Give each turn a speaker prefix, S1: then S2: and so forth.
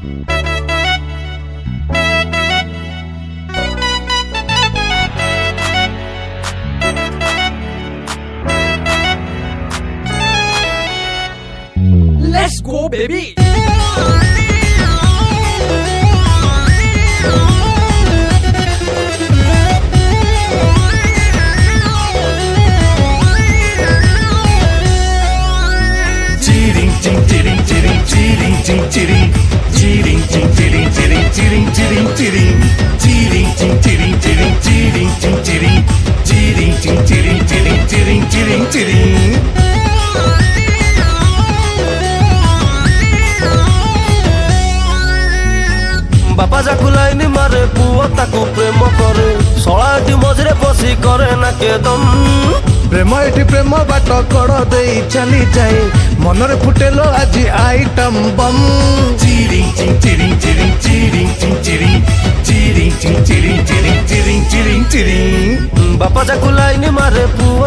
S1: Let's go, baby!
S2: বাপা যাকু লাইনি মারে পুଅ তাকু প্রেম করে শଳାଟି ମଝିରେ ବସି କରେ ନା କେଦମ
S3: প্রেম এটি প্রেম বাট কড় দেই চালি যাই মনরে ফুটেলো আজি আইটম বম
S2: ବାପା ଯାକୁ ଲାଇନି ମାରେ ପୁଅ